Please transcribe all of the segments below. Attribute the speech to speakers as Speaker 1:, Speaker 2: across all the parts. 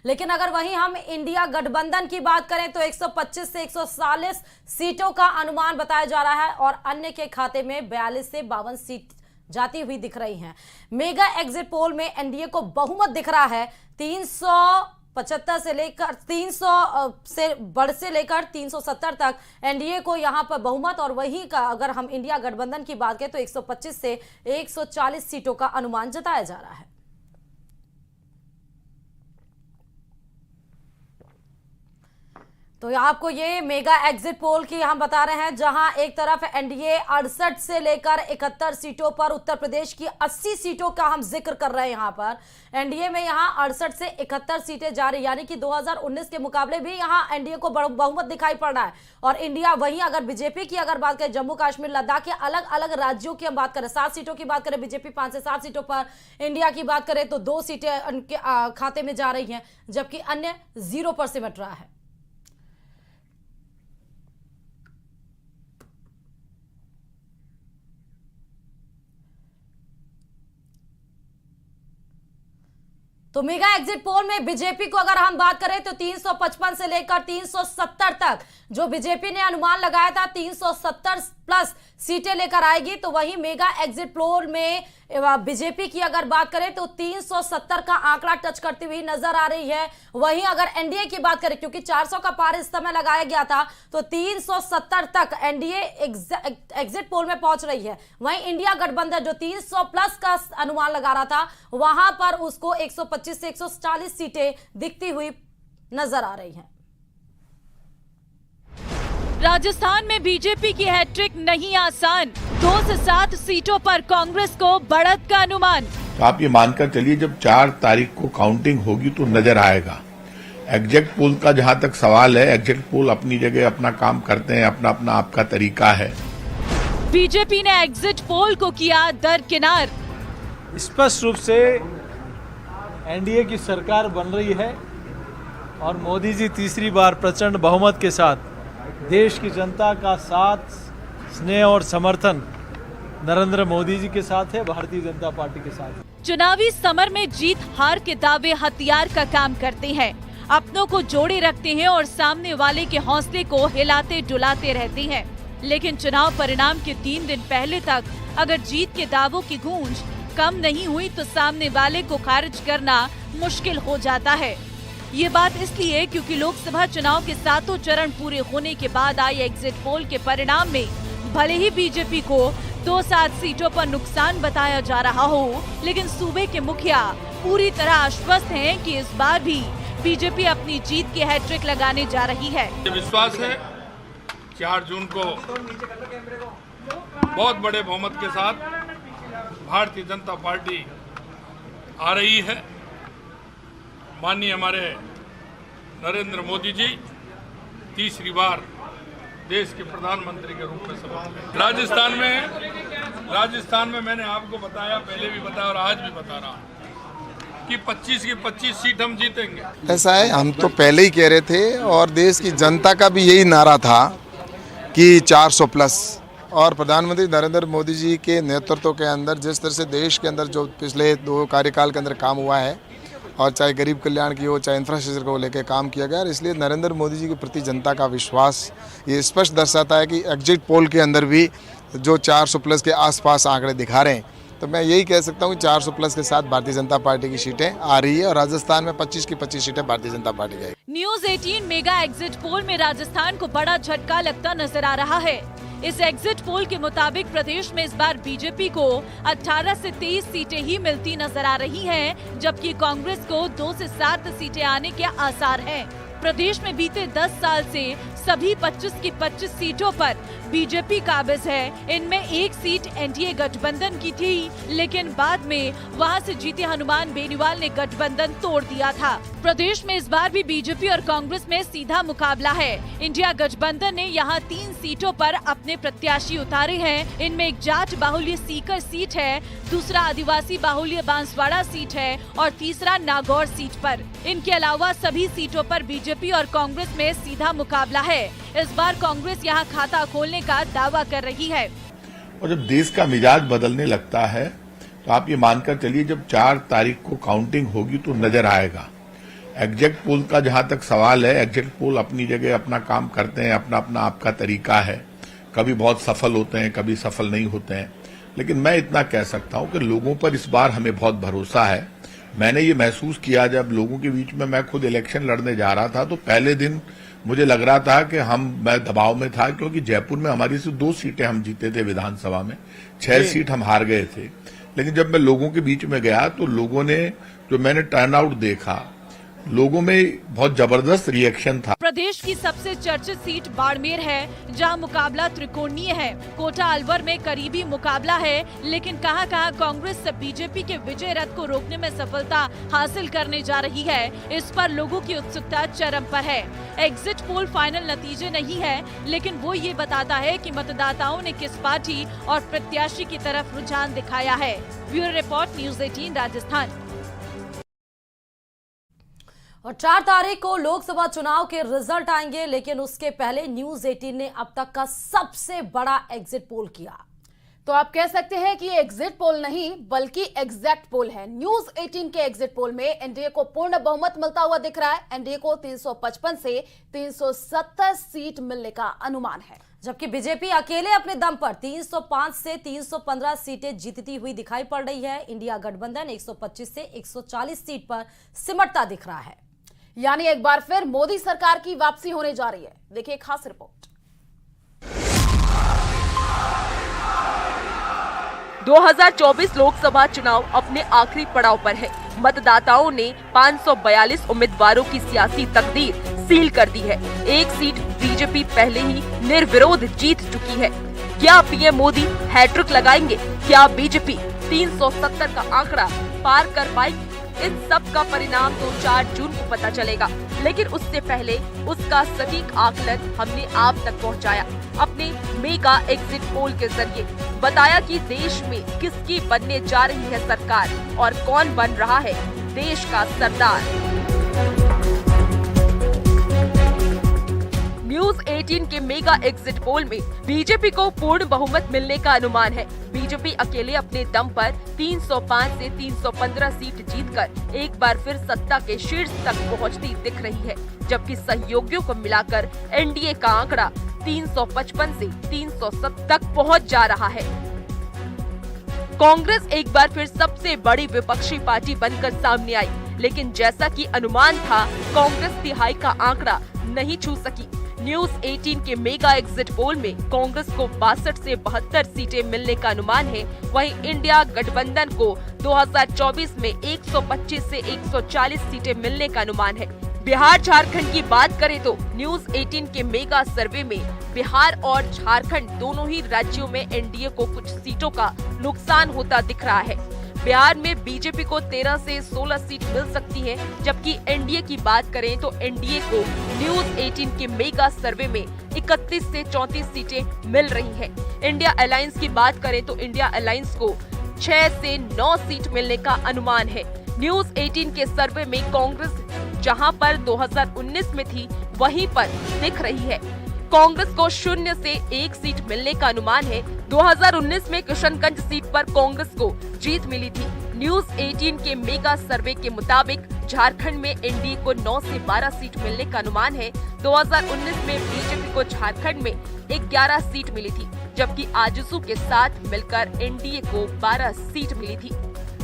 Speaker 1: लेकिन अगर वहीं हम इंडिया गठबंधन की बात करें तो 125 से 140 सीटों का अनुमान बताया जा रहा है और अन्य के खाते में 42 से 52 सीट जाती हुई दिख रही हैं। मेगा एग्जिट पोल में एनडीए को बहुमत दिख रहा है 375 से लेकर 300 से लेकर 370 तक एनडीए को यहां पर बहुमत, और वहीं का अगर हम इंडिया गठबंधन की बात करें तो 125 से 140 सीटों का अनुमान जताया जा रहा है। तो आपको ये मेगा एग्जिट पोल की हम बता रहे हैं, जहां एक तरफ एनडीए 68 से लेकर 71 सीटों पर, उत्तर प्रदेश की 80 सीटों का हम जिक्र कर रहे हैं। यहां पर एनडीए में यहां 68 से 71 सीटें जा रही, यानी कि 2019 के मुकाबले भी यहां एनडीए को बहुमत दिखाई पड़ रहा है। और इंडिया वहीं अगर बीजेपी की अगर बात करें, जम्मू कश्मीर लद्दाख के अलग अलग राज्यों की हम बात करें, 7 सीटों की बात करें, बीजेपी 5 से 7 सीटों पर, इंडिया की बात करें तो 2 सीटें उनके खाते में जा रही हैं, जबकि अन्य 0 पर सिमट रहा है। तो मेगा एग्जिट पोल में बीजेपी को अगर हम बात करें तो 355 से लेकर 370 तक जो बीजेपी ने अनुमान लगाया था 370 प्लस सीटें लेकर आएगी। तो वहीं मेगा एग्जिट पोल में बीजेपी की अगर बात करें तो 370 का आंकड़ा टच करती हुई नजर आ रही है। वहीं अगर एनडीए की बात करें, क्योंकि 400 का पार इस समय लगाया गया था, तो 370 तक एनडीए एग्जिट पोल में पहुंच रही है। वहीं इंडिया गठबंधन जो 300 प्लस का अनुमान लगा रहा था, वहां पर उसको 125 से 140 सीटें दिखती हुई नजर आ रही हैं।
Speaker 2: राजस्थान में बीजेपी की हैट्रिक नहीं आसान, 2 से 7 सीटों पर कांग्रेस को बढ़त का अनुमान।
Speaker 3: तो आप ये मानकर चलिए जब 4 तारीख को काउंटिंग होगी तो नजर आएगा। एग्जिट पोल का जहां तक सवाल है, एग्जिट पोल अपनी जगह अपना काम करते हैं, अपना अपना आपका तरीका है।
Speaker 2: बीजेपी ने एग्जिट पोल को किया दरकिनार।
Speaker 4: स्पष्ट रूप से एनडीए की सरकार बन रही है और मोदी जी तीसरी बार प्रचंड बहुमत के साथ देश की जनता का साथ, स्नेह और समर्थन नरेंद्र मोदी जी के साथ है, भारतीय जनता पार्टी के साथ।
Speaker 2: चुनावी समर में जीत हार के दावे हथियार का काम करते हैं, अपनों को जोड़े रखते हैं और सामने वाले के हौसले को हिलाते डुलाते रहते हैं। लेकिन चुनाव परिणाम के 3 दिन पहले तक अगर जीत के दावों की गूंज कम नहीं हुई तो सामने वाले को खारिज करना मुश्किल हो जाता है। ये बात इसलिए क्योंकि लोकसभा चुनाव के 7 चरण पूरे होने के बाद आए एग्जिट पोल के परिणाम में भले ही बीजेपी को 2-7 सीटों पर नुकसान बताया जा रहा हो, लेकिन सूबे के मुखिया पूरी तरह आश्वस्त हैं कि इस बार भी बीजेपी अपनी जीत की हैट्रिक लगाने जा रही है।
Speaker 5: विश्वास है 4 जून को बहुत बड़े बहुमत के साथ भारतीय जनता पार्टी आ रही है। माननीय हमारे नरेंद्र मोदी जी तीसरी बार देश के प्रधानमंत्री के रूप में शपथ लेंगे। राजस्थान में मैंने आपको बताया, पहले भी बताया और आज भी बता रहा हूँ कि 25 की 25 सीट हम जीतेंगे।
Speaker 6: ऐसा है, हम तो पहले ही कह रहे थे और देश की जनता का भी यही नारा था कि 400 प्लस, और प्रधानमंत्री नरेंद्र मोदी जी के नेतृत्व के अंदर जिस तरह से देश के अंदर जो पिछले 2 कार्यकाल के अंदर काम हुआ है, और चाहे गरीब कल्याण की हो, चाहे इंफ्रास्ट्रक्चर को लेकर काम किया गया, और इसलिए नरेंद्र मोदी जी के प्रति जनता का विश्वास ये स्पष्ट दर्शाता है कि एग्जिट पोल के अंदर भी जो 400 प्लस के आसपास आंकड़े दिखा रहे हैं। तो मैं यही कह सकता हूँ कि 400 प्लस के साथ भारतीय जनता पार्टी की सीटें आ रही है और राजस्थान में 25 की 25 सीटें भारतीय जनता पार्टी की।
Speaker 2: न्यूज़ 18 मेगा एग्जिट पोल में राजस्थान को बड़ा झटका लगता नजर आ रहा है। इस एग्जिट पोल के मुताबिक प्रदेश में इस बार बीजेपी को 18 से 23 सीटें ही मिलती नजर आ रही हैं, जबकि कांग्रेस को 2 से 7 सीटें आने के आसार हैं। प्रदेश में बीते 10 साल से सभी 25 की 25 सीटों पर बीजेपी काबिज है। इनमें 1 सीट एनडीए गठबंधन की थी, लेकिन बाद में वहां से जीते हनुमान बेनीवाल ने गठबंधन तोड़ दिया था। प्रदेश में इस बार भी बीजेपी और कांग्रेस में सीधा मुकाबला है। इंडिया गठबंधन ने यहाँ 3 सीटों पर अपने प्रत्याशी उतारे हैं। इनमें एक जाट बाहुल्य सीकर सीट है, दूसरा आदिवासी बाहुल्य बांसवाड़ा सीट है और तीसरा नागौर सीट पर। इनके अलावा सभी सीटों पर बीजेपी और कांग्रेस में सीधा मुकाबला है। इस बार कांग्रेस यहाँ खाता खोलने का दावा कर रही है।
Speaker 3: और जब देश का मिजाज बदलने लगता है तो आप ये मानकर चलिए जब 4 तारीख को काउंटिंग होगी तो नजर आएगा। एग्जिट पोल का जहां तक सवाल है, एग्जिट पोल अपनी जगह अपना काम करते हैं, अपना अपना आपका तरीका है। कभी बहुत सफल होते हैं, कभी सफल नहीं होते हैं, लेकिन मैं इतना कह सकता हूं कि लोगों पर इस बार हमें बहुत भरोसा है। मैंने ये महसूस किया जब लोगों के बीच में मैं खुद इलेक्शन लड़ने जा रहा था, तो पहले दिन मुझे लग रहा था कि मैं दबाव में था, क्योंकि जयपुर में हमारी सिर्फ 2 सीटें हम जीते थे विधानसभा में, 6 सीट हम हार गए थे। लेकिन जब मैं लोगों के बीच में गया तो लोगों ने, जो मैंने टर्नआउट देखा, लोगों में बहुत जबरदस्त रिएक्शन था।
Speaker 2: प्रदेश की सबसे चर्चित सीट बाड़मेर है, जहां मुकाबला त्रिकोणीय है। कोटा अलवर में करीबी मुकाबला है, लेकिन कहां-कहां कांग्रेस बीजेपी के विजय रथ को रोकने में सफलता हासिल करने जा रही है, इस पर लोगों की उत्सुकता चरम पर है। एग्जिट पोल फाइनल नतीजे नहीं है, लेकिन वो ये बताता है कि मतदाताओं ने किस पार्टी और प्रत्याशी की तरफ रुझान दिखाया है। Bureau report, news 18 Rajasthan.
Speaker 1: और 4 तारीख को लोकसभा चुनाव के रिजल्ट आएंगे, लेकिन उसके पहले न्यूज 18 ने अब तक का सबसे बड़ा एग्जिट पोल किया।
Speaker 7: तो आप कह सकते हैं कि ये एग्जिट पोल नहीं बल्कि एग्जैक्ट पोल है। न्यूज 18 के एग्जिट पोल में एनडीए को पूर्ण बहुमत मिलता हुआ दिख रहा है। एनडीए को 355 से 370 सीट मिलने का अनुमान है,
Speaker 1: जबकि बीजेपी अकेले अपने दम पर 305 से 315 सीटें जीतती हुई दिखाई पड़ रही है। इंडिया गठबंधन 125 से 140 सीट पर सिमटता दिख रहा है।
Speaker 7: यानी एक बार फिर मोदी सरकार की वापसी होने जा रही है। देखिए खास रिपोर्ट।
Speaker 8: 2024 लोकसभा चुनाव अपने आखिरी पड़ाव पर है। मतदाताओं ने 542 उम्मीदवारों की सियासी तकदीर सील कर दी है। एक सीट बीजेपी पहले ही निर्विरोध जीत चुकी है। क्या पीएम मोदी हैट्रिक लगाएंगे? क्या बीजेपी 370 का आंकड़ा पार कर पाएगी? इन सब का परिणाम तो 4 जून को पता चलेगा, लेकिन उससे पहले उसका सटीक आकलन हमने आप तक पहुंचाया अपने मेगा एग्जिट पोल के जरिए। बताया कि देश में किसकी बनने जा रही है सरकार और कौन बन रहा है देश का सरदार। न्यूज 18 के मेगा एग्जिट पोल में बीजेपी को पूर्ण बहुमत मिलने का अनुमान है। बीजेपी अकेले अपने दम पर 305 से 315 सीट जीतकर एक बार फिर सत्ता के शीर्ष तक पहुंचती दिख रही है, जबकि सहयोगियों को मिलाकर एनडीए का आंकड़ा 355 से 370 तक पहुंच जा रहा है। कांग्रेस एक बार फिर सबसे बड़ी विपक्षी पार्टी बनकर सामने आई, लेकिन जैसा कि अनुमान था, कांग्रेस तिहाई का आंकड़ा नहीं छू सकी। न्यूज 18 के मेगा एग्जिट पोल में कांग्रेस को 62 से 72 सीटें मिलने का अनुमान है। वहीं इंडिया गठबंधन को 2024 में 125 से 140 सीटें मिलने का अनुमान है। बिहार झारखंड की बात करें तो न्यूज 18 के मेगा सर्वे में बिहार और झारखंड दोनों ही राज्यों में एनडीए को कुछ सीटों का नुकसान होता दिख रहा है। बिहार में बीजेपी को 13 से 16 सीट मिल सकती है, जबकि एनडीए की बात करें तो एनडीए को न्यूज 18 के मेगा सर्वे में 31 से 34 सीटें मिल रही हैं। इंडिया अलायंस की बात करें तो इंडिया अलायंस को 6 से 9 सीट मिलने का अनुमान है। न्यूज 18 के सर्वे में कांग्रेस जहां पर 2019 में थी, वहीं पर दिख रही है। कांग्रेस को 0 से 1 सीट मिलने का अनुमान है। 2019 में किशनगंज सीट पर कांग्रेस को जीत मिली थी। न्यूज 18 के मेगा सर्वे के मुताबिक झारखंड में एनडीए को 9 से 12 सीट मिलने का अनुमान है। 2019 में बीजेपी को झारखंड में 11 सीट मिली थी, जबकि आजसू के साथ मिलकर एनडीए को 12 सीट मिली थी।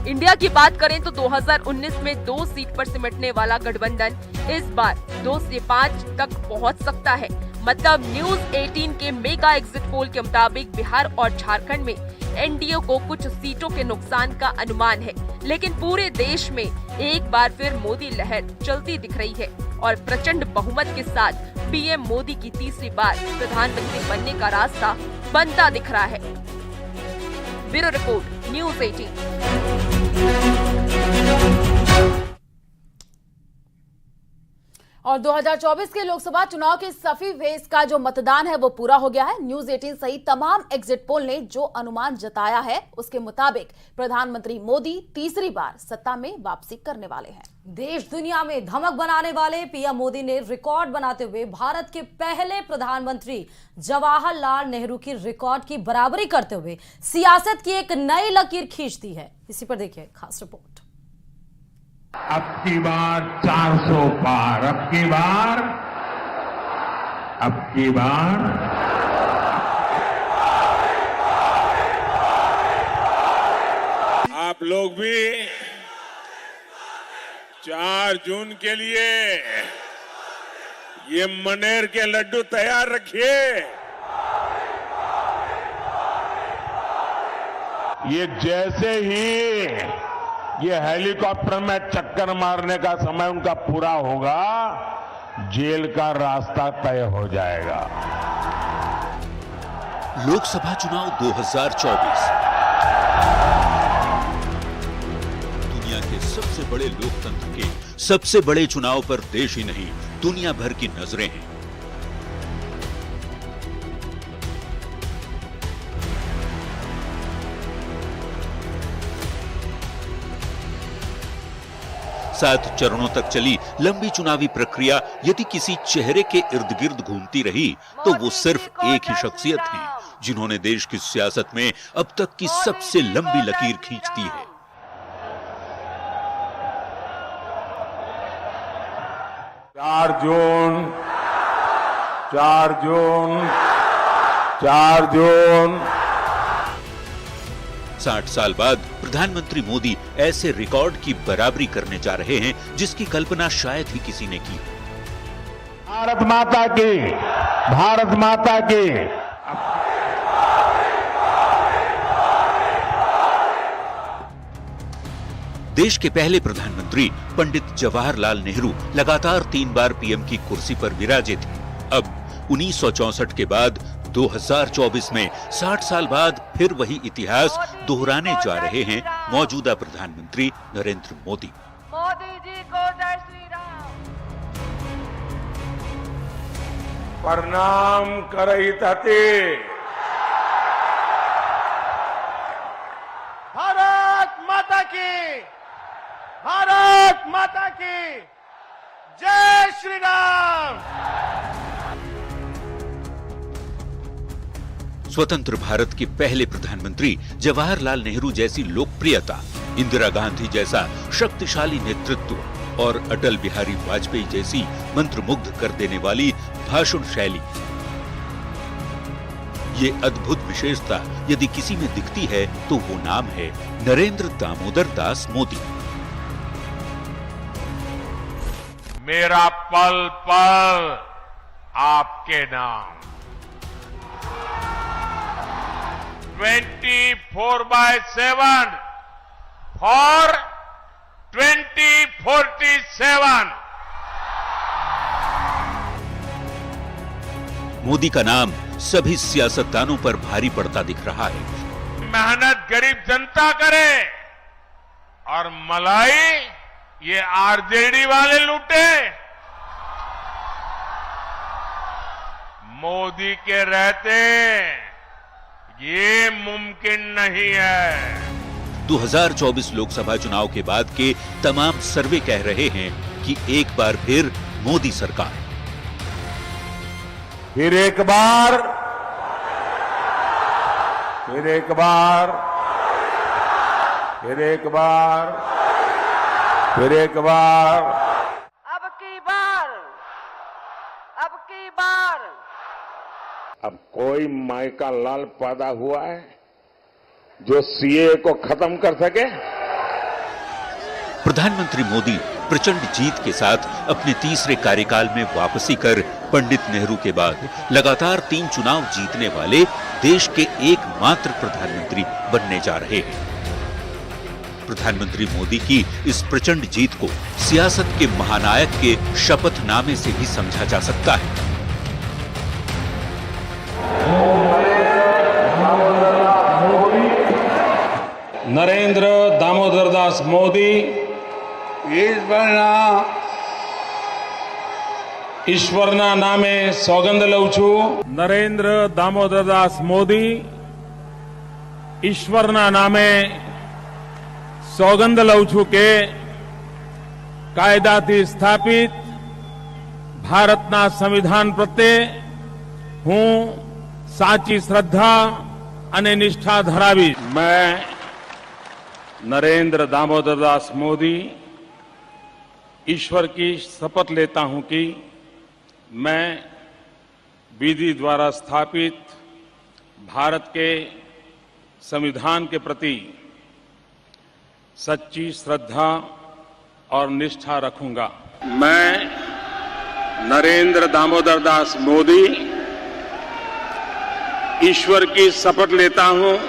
Speaker 8: इंडिया की बात करें तो 2019 में 2 सीट पर सिमटने वाला गठबंधन इस बार 2 से 5 तक पहुंच सकता है। मतलब न्यूज 18 के मेगा एग्जिट पोल के मुताबिक बिहार और झारखंड में एनडीए को कुछ सीटों के नुकसान का अनुमान है, लेकिन पूरे देश में एक बार फिर मोदी लहर चलती दिख रही है और प्रचंड बहुमत के साथ पीएम मोदी की तीसरी बार प्रधानमंत्री बनने का रास्ता बनता दिख रहा है। Bureau report, news 18।
Speaker 7: और 2024 के लोकसभा चुनाव के सफी फेज का जो मतदान है वो पूरा हो गया है। न्यूज 18 सहित तमाम एग्जिट पोल ने जो अनुमान जताया है उसके मुताबिक प्रधानमंत्री मोदी तीसरी बार सत्ता में वापसी करने वाले हैं।
Speaker 1: देश दुनिया में धमक बनाने वाले पीएम मोदी ने रिकॉर्ड बनाते हुए भारत के पहले प्रधानमंत्री जवाहरलाल नेहरू की रिकॉर्ड की बराबरी करते हुए सियासत की एक नई लकीर खींच दी है। इसी पर देखिए खास रिपोर्ट।
Speaker 9: अब की बार 400 पार, अब की बार
Speaker 10: आप लोग भी 4 जून के लिए ये मनेर के लड्डू तैयार रखिए।
Speaker 9: ये जैसे ही ये हेलीकॉप्टर में चक्कर मारने का समय उनका पूरा होगा, जेल का रास्ता तय हो जाएगा।
Speaker 11: लोकसभा चुनाव 2024 दुनिया के सबसे बड़े लोकतंत्र के सबसे बड़े चुनाव पर देश ही नहीं, दुनिया भर की नजरें हैं। सात चरणों तक चली लंबी चुनावी प्रक्रिया यदि किसी चेहरे के इर्द गिर्द घूमती रही तो वो सिर्फ एक ही शख्सियत थी जिन्होंने देश की सियासत में अब तक की सबसे लंबी लकीर खींच दी है।
Speaker 9: चार जून
Speaker 11: 60 साल बाद प्रधानमंत्री मोदी ऐसे रिकॉर्ड की बराबरी करने जा रहे हैं जिसकी कल्पना शायद ही किसी ने की।
Speaker 9: भारत माता की, भारत माता की।
Speaker 11: देश के पहले प्रधानमंत्री पंडित जवाहरलाल नेहरू लगातार 3 बार पीएम की कुर्सी पर विराजे थे। अब 1964 के बाद 2024 में 60 साल बाद फिर वही इतिहास दोहराने जा रहे हैं मौजूदा प्रधानमंत्री नरेंद्र मोदी।
Speaker 8: मोदी जी को जय श्री राम।
Speaker 9: प्रणाम करहितते। भारत माता की, भारत माता की जय श्री राम।
Speaker 11: स्वतंत्र भारत के पहले प्रधानमंत्री जवाहरलाल नेहरू जैसी लोकप्रियता, इंदिरा गांधी जैसा शक्तिशाली नेतृत्व और अटल बिहारी वाजपेयी जैसी मंत्रमुग्ध कर देने वाली भाषण शैली, ये अद्भुत विशेषता यदि किसी में दिखती है तो वो नाम है नरेंद्र दामोदर दास मोदी।
Speaker 9: मेरा पल पल आपके नाम। 24/7 for 2047।
Speaker 11: मोदी का नाम सभी सियासतदानों पर भारी पड़ता दिख रहा है।
Speaker 9: मेहनत गरीब जनता करे और मलाई ये आरजेडी वाले लूटे। मोदी के रहते ये मुमकिन नहीं है।
Speaker 11: 2024 लोकसभा चुनाव के बाद के तमाम सर्वे कह रहे हैं कि एक बार फिर मोदी सरकार।
Speaker 9: फिर एक बार, फिर एक बार, फिर एक बार, फिर एक बार।
Speaker 8: अब की बार, अब की बार।
Speaker 9: अब कोई माई का लाल पैदा हुआ है जो सीए को खत्म कर सके?
Speaker 11: प्रधानमंत्री मोदी प्रचंड जीत के साथ अपने तीसरे कार्यकाल में वापसी कर पंडित नेहरू के बाद लगातार 3 चुनाव जीतने वाले देश के एकमात्र प्रधानमंत्री बनने जा रहे हैं। प्रधानमंत्री मोदी की इस प्रचंड जीत को सियासत के महानायक के शपथनामे से भी समझा जा सकता है।
Speaker 10: नरेंद्र दामोदर दास मोदी ईश्वरना नामे सौगंध लઉં છું। नरेंद्र दामोदर दास मोदी ईश्वरना नामे सौगंध લઉં છું કે કાયદાથી સ્થાપિત ભારતના સંવિધાન પ્રત્યે હું સાચી શ્રદ્ધા અને નિષ્ઠા ધરાવીશ। मैं नरेंद्र दामोदर दास मोदी ईश्वर की शपथ लेता हूं कि मैं विधि द्वारा स्थापित भारत के संविधान के प्रति सच्ची श्रद्धा और निष्ठा रखूंगा। मैं नरेंद्र दामोदर दास मोदी ईश्वर की शपथ लेता हूं